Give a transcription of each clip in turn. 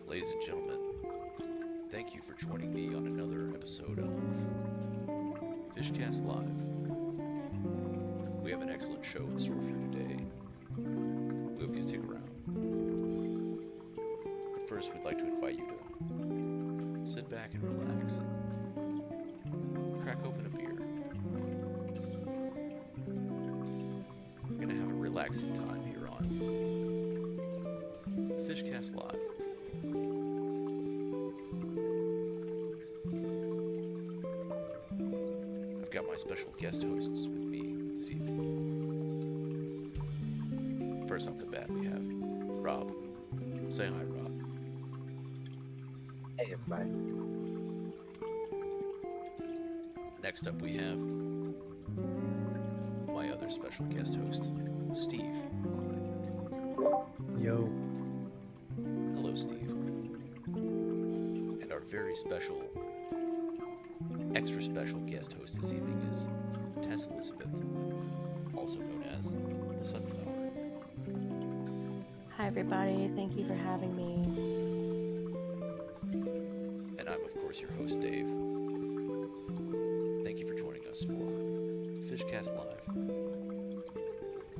Ladies and gentlemen, thank you for joining me on another episode of Fishcast Live. We have an excellent show in store for you today. We hope you stick around. But first, we'd like to invite you to sit back and relax and crack open a beer. We're going to have a relaxing time here on Fishcast Live. I've got my special guest hosts with me this evening. First off the bat, we have Rob. Say hi, Rob. Hey, everybody. Next up, we have my other special guest host, Steve. Yo. Hello, Steve. And our very special, extra special guest host this evening is Tess Elizabeth, also known as the Sunflower. Hi everybody, thank you for having me. And I'm, of course, your host, Dave. Thank you for joining us for Fishcast Live.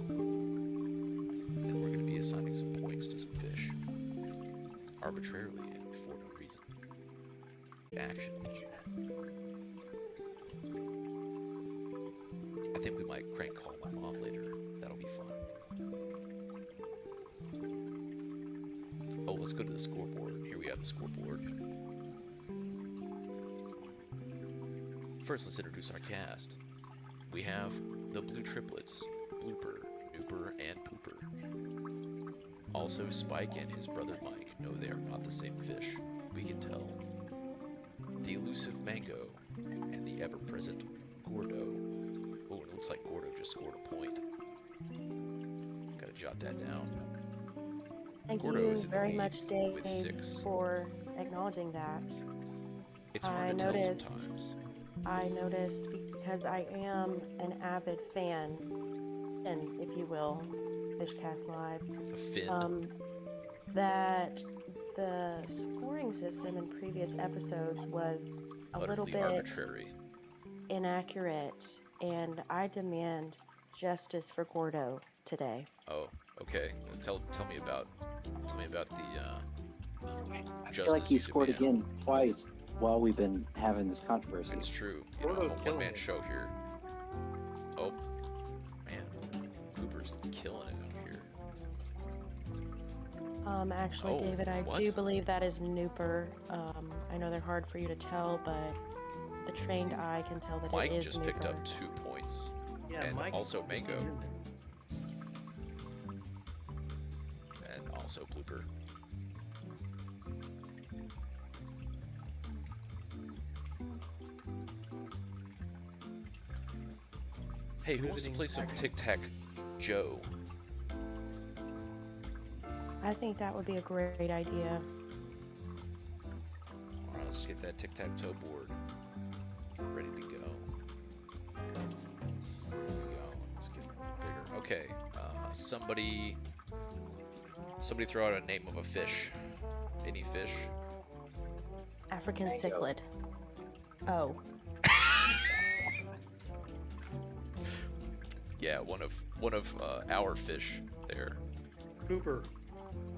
And we're going to be assigning some points to some fish, arbitrarily and for no reason. Action. I think we might crank call my mom later. That'll be fun. Oh, let's go to the scoreboard. Here we have the scoreboard. First, let's introduce our cast. We have the Blue Triplets, Blooper, Nooper, and Pooper. Also, Spike and his brother Mike. No, they are not the same fish. We can tell. The elusive Mango and the ever-present Gordo. Oh, it looks like Gordo just scored a point. Gotta jot that down. Thank Gordo you is in the very lead much, Dave, with 6. for acknowledging that. It's hard to tell sometimes. I noticed because I am an avid fan, and if you will, Fishcast Live, A fin. that the scoring system in previous episodes was a little Utterly bit arbitrary. inaccurate, and I demand justice for Gordo today. Oh, okay. Tell me about the I feel like he justice you scored demand. again twice while we've been having this controversy. It's true. You know, Gordo's I'm a killing one-man it. show here. Oh, man. Cooper's killing it out here. Actually, Oh, David, I what? do believe that is Nooper. I know they're hard for you to tell, but the trained eye can tell that Mike it is just Nooper. picked up 2 points. Yeah, And Mike. also Mango. And also Blooper. Hey, who wants to play some Tic Tac Joe? I think that would be a great idea. Alright, let's get that tic-tac-toe board ready to go. There we go. Let's get bigger. Okay, somebody throw out a name of a fish. Any fish? African Mango. cichlid. Oh. Yeah, one of our fish there. Cooper.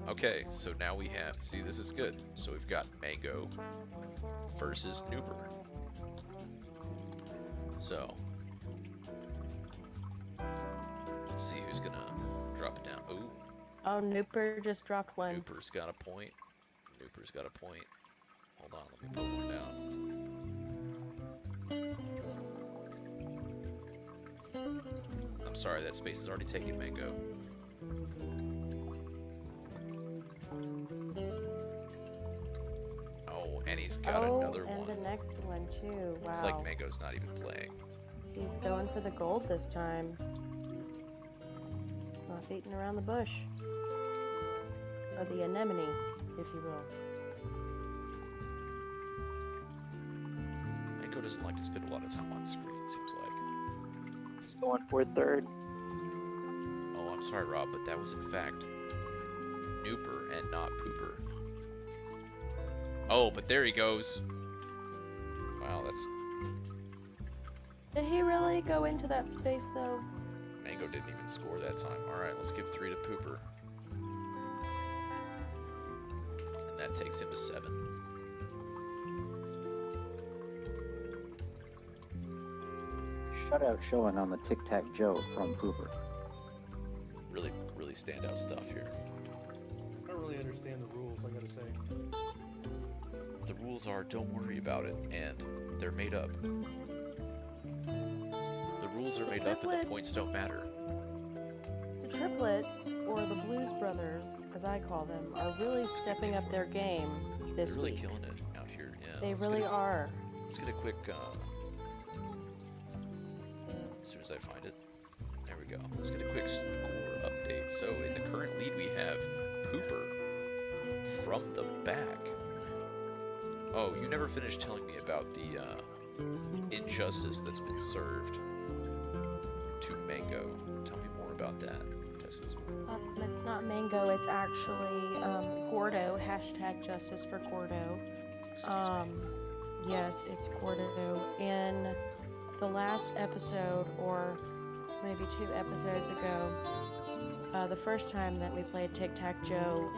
Okay, so now we have, see, this is good. So we've got Mango versus Nooper. So, let's see who's gonna drop it down. Ooh, Oh, Nooper just dropped one. Nooper's got a point. Nooper's got a point. Hold on, let me put one down. I'm sorry, that space is already taken, Mango. Oh, and he's got another and one. the next one too. Wow. It's like Mango's not even playing. He's going for the gold this time. Not beating around the bush. Or the anemone, if you will. Mango doesn't like to spend a lot of time on screen, it seems like. He's going for third. Oh, I'm sorry, Rob, but that was in fact Nooper and not Pooper. Oh, but there he goes. Wow, that's... Did he really go into that space though? Mango didn't even score that time. Alright, let's give 3 to Pooper. And that takes him to 7. Shutout showing on the tic-tac-toe from Pooper. Really, really standout stuff here. I don't really understand the rules, I gotta say. The rules are don't worry about it, and they're made up. The rules are made up and the Triplets. points don't matter. The triplets, or the Blues Brothers, as I call them, are really stepping up their game this They're really week. killing it out here. Yeah, They let's really get a, are. Let's get a quick, as soon as I find it. There we go. Let's get a quick score update. So in the current lead we have Pooper from the back. Oh, you never finished telling me about the injustice that's been served to Mango. Tell me more about that. Tessa's. It's not Mango, it's actually Gordo. Hashtag justice for Gordo. Excuse me. Yes, it's Gordo. In the last episode, or maybe 2 episodes ago, the first time that we played Tic-Tac-Toe,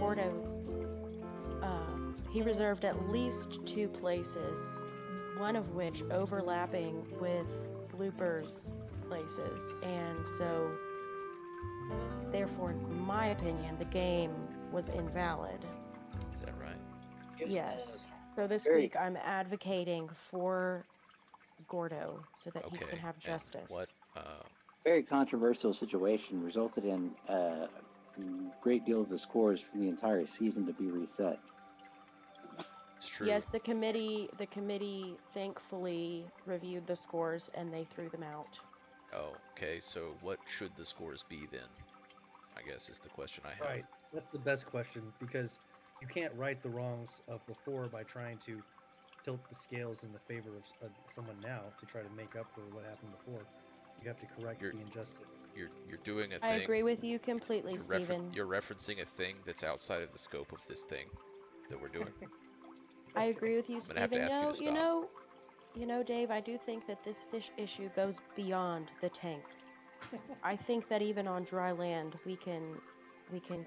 Gordo, he reserved at least 2 places, one of which overlapping with Blooper's places, and so, therefore, in my opinion, the game was invalid. Is that right? Yes. So this Very- week I'm advocating for Gordo so that he Okay. can have and justice. What? Very controversial situation resulted in a great deal of the scores from the entire season to be reset. It's true. Yes, the committee thankfully reviewed the scores and they threw them out. Oh, okay. So what should the scores be then? I guess is the question I have. Right. That's the best question, because you can't right the wrongs of before by trying to tilt the scales in the favor of someone now to try to make up for what happened before. You have to correct You're- the injustice. You're doing a I thing. agree with you completely, You're, Stephen. you're referencing a thing that's outside of the scope of this thing that we're doing. I agree with you, I'm gonna have to Stephen. ask you to You know, Dave, I do think that this fish issue goes beyond the tank. I think that even on dry land, we can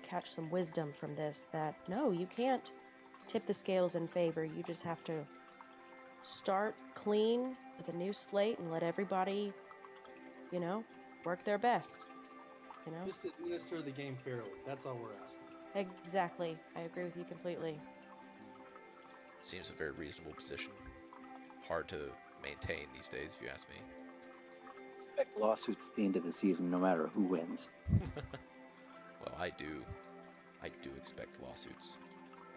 catch some wisdom from this. That no, you can't tip the scales in favor. You just have to start clean with a new slate and let everybody, work their best. Just administer the game fairly. That's all we're asking. Exactly. I agree with you completely. Seems a very reasonable position. Hard to maintain these days, if you ask me. Expect lawsuits at the end of the season, no matter who wins. Well, I do expect lawsuits,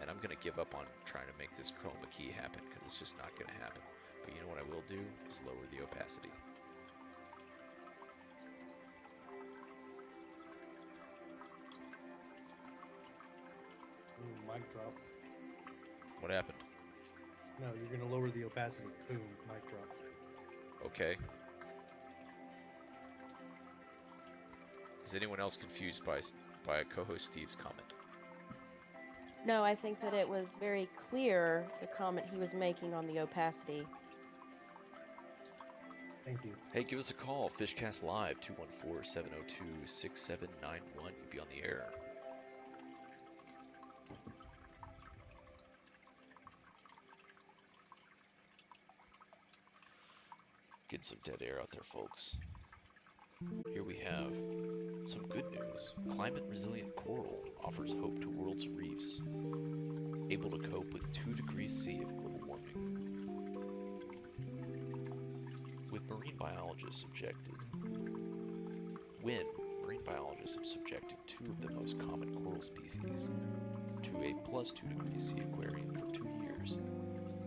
and I'm gonna give up on trying to make this chroma key happen because it's just not gonna happen. But you know what I will do is lower the opacity. Mic drop. What happened? No, you're gonna lower the opacity. Boom, mic drop. Okay. Is anyone else confused by co-host Steve's comment? No, I think that it was very clear the comment he was making on the opacity. Thank you. Hey, give us a call. Fishcast Live, 214-702-6791. You'll be on the air. Get some dead air out there, folks. Here we have some good news. Climate-resilient coral offers hope to world's reefs, able to cope with 2 degrees C of global warming. When marine biologists have subjected 2 of the most common coral species to a plus 2 degrees C aquarium for 2 years,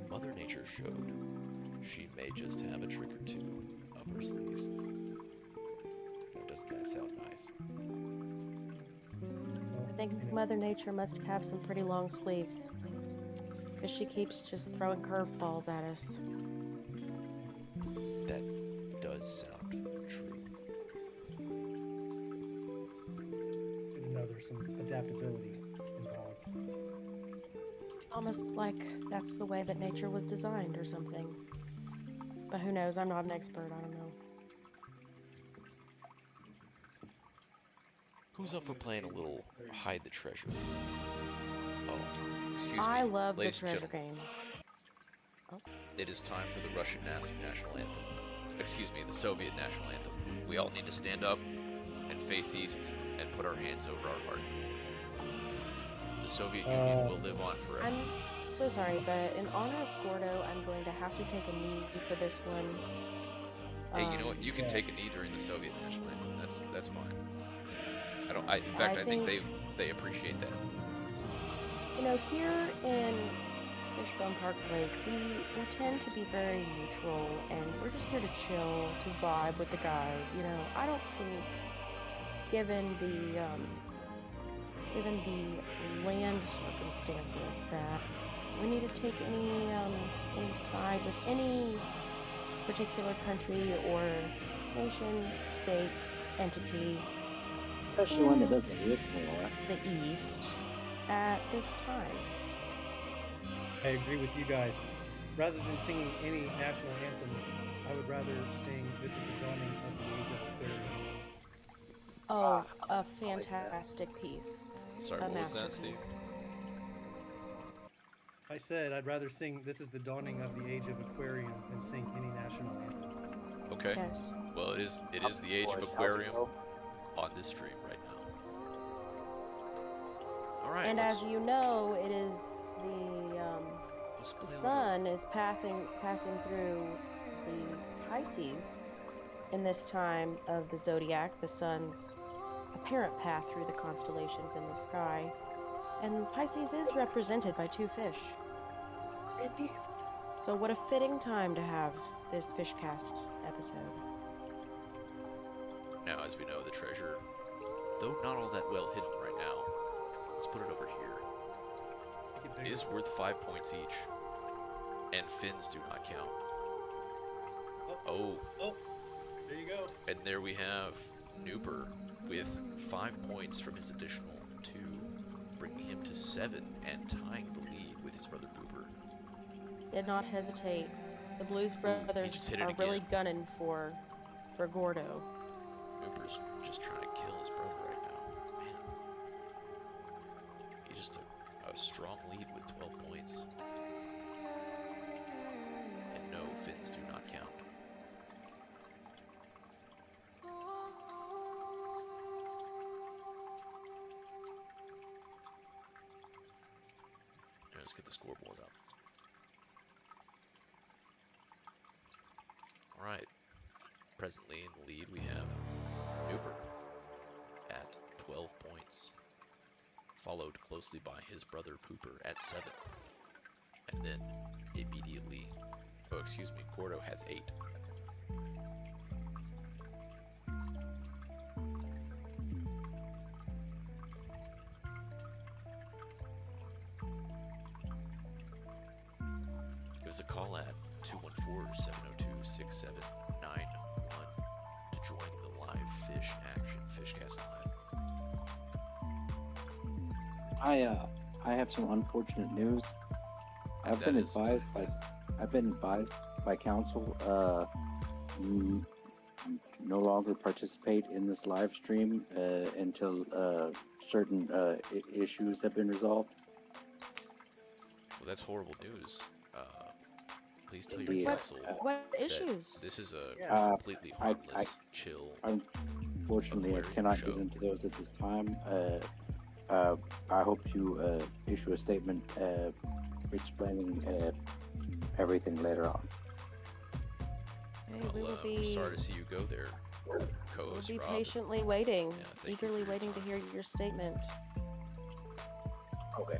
Mother Nature showed she may just have a trick or 2 up her sleeves. Now, doesn't that sound nice? I think Mother Nature must have some pretty long sleeves, because she keeps just throwing curveballs at us. That does sound true. Didn't know there's some adaptability involved. Almost like that's the way that nature was designed or something. But who knows? I'm not an expert. I don't know. Who's up for playing a little hide the treasure? Oh, excuse me. I love the ladies and treasure gentlemen. game. It is time for the Russian national anthem. Excuse me, the Soviet national anthem. We all need to stand up and face east and put our hands over our heart. The Soviet Union will live on forever. I'm so sorry, but in honor of Gordo, I'm going to have to take a knee for this one. Hey, you know what? You can Yeah. take a knee during the Soviet national anthem. That's fine. In fact, I I think think- they appreciate that. You know, here in Fishbone Park Lake, we tend to be very neutral, and we're just here to chill, to vibe with the guys. You know, I don't think, given the land circumstances, that we need to take any side with any particular country or nation, state, entity, Especially one that doesn't exist anymore. the East, at this time. I agree with you guys. Rather than singing any national anthem, I would rather sing "This is the Dawning of the Age of Aquarium." Oh, a fantastic piece. Sorry, A what was that, Steve? masterpiece. I said I'd rather sing "This is the Dawning of the Age of Aquarium" than sing any national anthem. Okay. Yes. Well, it is the age of Boys, how's it Aquarium go? on this stream right now. All right. And let's, as you know, it is let's the play a little- sun is passing through the Pisces in this time of the zodiac, the sun's apparent path through the constellations in the sky. And Pisces is represented by 2 fish. Indeed. So what a fitting time to have this Fishcast episode. Now, as we know, the treasure, though not all that well hidden right now, let's put it over here, Make it bigger. is worth 5 points each, and fins do not count. Oh, There you go. and there we have Nooper with 5 points from his additional 2, bringing him to 7 and tying the lead with his brother Booper. Did not hesitate. The Blues just Brothers hit it are really again. gunning for Gordo. Nooper's just trying to kill his brother right now. Man. He just took a strong lead with 12 points. And no, fins do not count. Now let's get the scoreboard up. Alright. Presently in the lead we have Nooper at 12 points, followed closely by his brother Pooper at 7, and then immediately, Gordo has 8. Give us a call at 214-702-6791 to join the live fish action, Fishcast Live. I have some unfortunate news. I've That been is- advised by council no longer participate in this live stream until certain issues have been resolved. Well, that's horrible news. Please tell Indeed. your council What that issues? this is a Yeah. completely I- harmless, chill. Unfortunately, I Aquarium cannot show. get into those at this time. I hope to issue a statement explaining everything later on. Hey, Well, we will I'm be, sorry to see you go there, we'll co-host be Rob. patiently waiting, thank you eagerly for your waiting to time. hear your statement. Okay.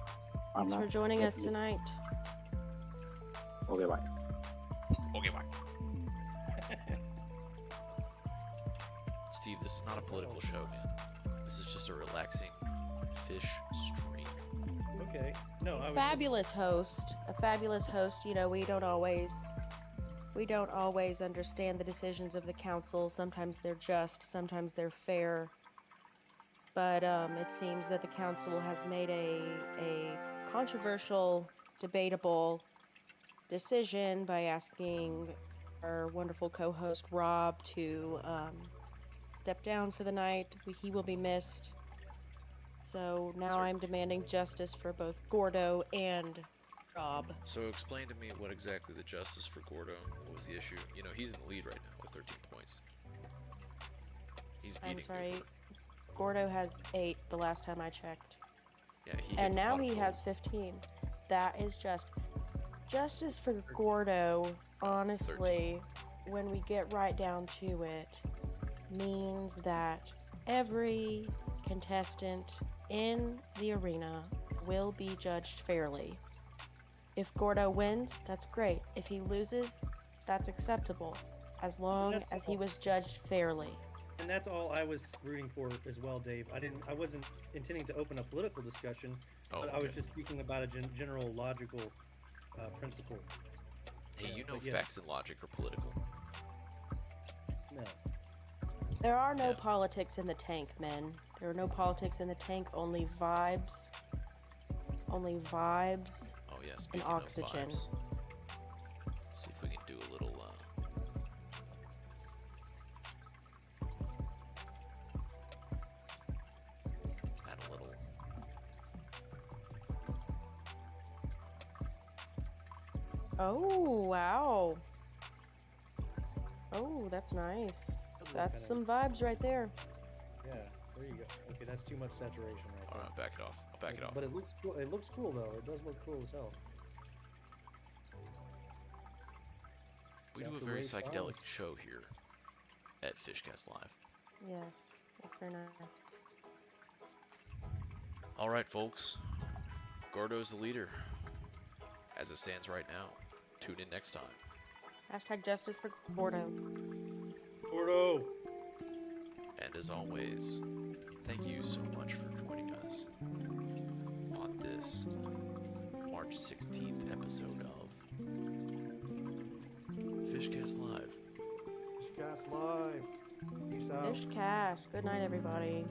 I'm Thanks not for joining us definitely- tonight. Okay, bye. Okay, bye. Steve, this is not a political show, man. This is just a relaxing fish stream. Okay. No, I was Fabulous host, a fabulous host. You know, we don't always understand the decisions of the council. Sometimes they're just, sometimes they're fair. But it seems that the council has made a controversial, debatable decision by asking our wonderful co-host Rob to step down for the night. He will be missed. So now Sir. I'm demanding justice for both Gordo and Rob. So explain to me what exactly the justice for Gordo, what was the issue? You know, he's in the lead right now with 13 points. He's beating I'm sorry, Newport. Gordo has 8 the last time I checked. Yeah, he hit And the now pot of he gold. has 15. That is just justice for Gordo, honestly, when we get right down to it, means that every contestant in the arena will be judged fairly. If Gordo wins, that's great. If he loses, that's acceptable, as long That's as he all. was judged fairly. And that's all I was rooting for as well, Dave. I wasn't intending to open a political discussion, Oh, but I was okay. just speaking about a general logical principle. Hey, yeah, you know but yes. facts and logic are political. No. There are no Yeah. politics in the tank, men. There are no politics in the tank, only vibes. Only vibes. Oh yeah, speaking oxygen. of vibes. See if we can do a little let's add a little Oh, wow. Oh, that's nice. That's some vibes right there. Yeah, there you go. Okay, that's too much saturation right there. alright, back it off. I'll back it off. But it looks cool. It looks cool though. It does look cool as hell. We You do have a to very raise psychedelic funds. show here at Fishcast Live. Yes, that's very nice. Alright folks. Gordo's the leader. As it stands right now. Tune in next time. Hashtag justice for Gordo. Gordo! And as always, thank you so much for joining us on this March 16th episode of Fishcast Live. Fishcast Live. Peace out. Fishcast. Good night, everybody.